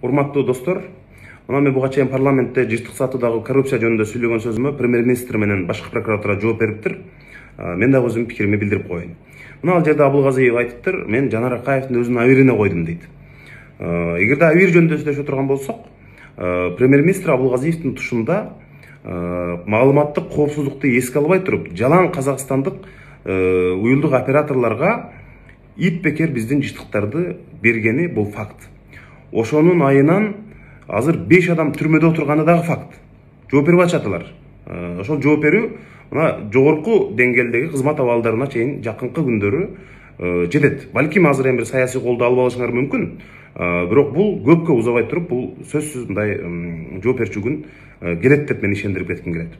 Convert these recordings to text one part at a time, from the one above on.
Урматтуу достор, мен буга чейин парламентте жыштык сатуудагы коррупция жөнүндө сүйлөгөн сөзүмө премьер-министр менен башкы прокуратура жооп бериптир. Мен дагы өзүмдүн пикиримди билдирип коеюн. Ал жерде Абылгазиев айтыптыр, мен Жанар Акаевдин өзүнүн абийирине койдум дейт. Эгерде абийир жөнүндө сүйлөшө турган болсок, премьер-министр Абылгазиевдин тушунда маалыматтык коопсуздукту эске албай туруп, жалаң казакстандык уюлдук операторлорго ит бекер биздин жыштыктарды бергени бул факт. Ошонун айынан азыр 5 адам түрмөдө отурганы дагы факт. Жооп берип атышатылар. Ошол жооп берүү мына жогорку деңгээлдеги кызмат абалдарына чейин жакынкы күндөрү жетет. Балким азыр эми бир саясий колдоо алып алышыңар мүмкүн. Бирок бул көпкө узабай туруп, бул сөзсүз мындай жооп берчү күн келет деп мен ишендирип кетким келет.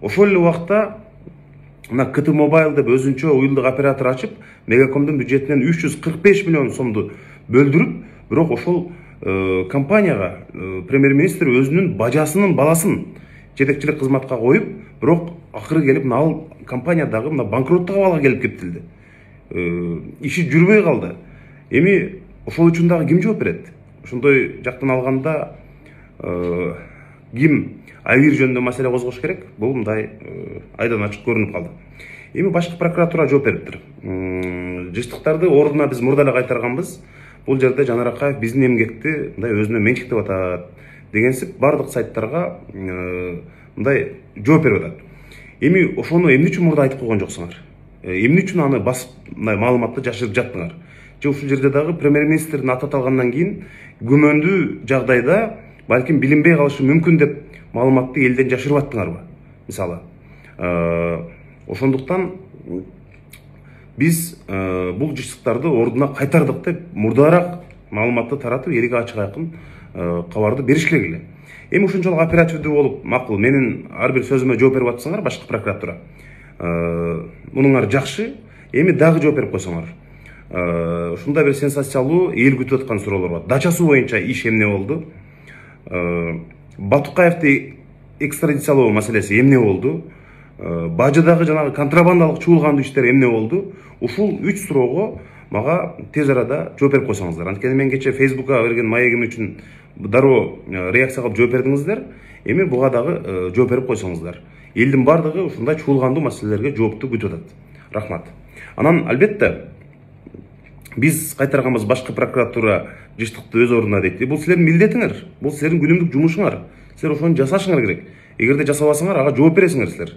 Ошол эле убакта мына КТ Mobile деп өзүнчө уюлдук оператор ачып, Мегакомдун бюджетинен 345 миллион сомду бөлдүрүп, бирок ошол компанияга премьер-министр өзүнүн бажасынын баласын жетекчилик кызматка коюп, бирок акыры келип ал компания дагы мына банкроттук абалга келип кептилди. Иши жүрбөй калды. Эми ошол үчүн дагы ким жооп берет? Ошондой жактан алганда ким абийир жөнүндө маселе козгош керек? Бул мындай айдан ачык көрүнүп калды. Эми башкы прокуратура жооп бериптир. Жыштыктарды ордуна биз мурда эле кайтарганбыз. Бул жерде Жанар Акаев биздин эмгекти мындай өзүнө менчиктеп атат дегенсип бардык сайттарга мындай жооп берип атат. Эми ошону эмне үчүн мурда айтып койгон жоксуңар? Эмне үчүн аны басып мындай маалыматты жашырып жаттыңар? Же ушул жерде дагы премьер-министрдин аты аталгандан кийин күмөндүү жагдайда балким билинбей калышы мүмкүн деп маалыматты элден жашырып аттыңарбы? Мисалы, ошондуктан биз бул жыштыктарды ордуна кайтардык деп мурдараак маалыматты таратып, элге ачык айкын кабарды бериш керек эле. Эми ушунчалык оперативдүү болуп, макул, менин ар бир сөзүмө жооп берип атсаңар башкы прокуратура. Мунуңар жакшы, эми дагы жооп берип койсоңор. Ушундай бир сенсациялуу эл күтүп аткан суроолор бар. Дача суу боюнча иш эмне болду? Батукаевди экстрадициялоо маселеси эмне болду? Бажыдагы жанагы контрабандалык чуулгандуу иштер эмне болду? Ушул 3 суроого мага тез арада жооп берип койсоңуздар. Анткени мен кече Facebook'a берген маегим үчүн дароо реакция кылып жооп бердиңиздер. Эми буга дагы жооп берип койсоңуздар. Элдин бардыгы ушундай чуулгандуу маселелерге жоопту күтүп атат. Рахмат. Анан албетте биз кайтарганбыз башкы прокуратура жыштыкты өз ордуна дейт. Бул силердин милдетиңер, бул силердин күнүмдүк жумушуңар. Силер ошону жасашыңар керек. Эгерде жасабасаңар, ага жооп бересиңер силер.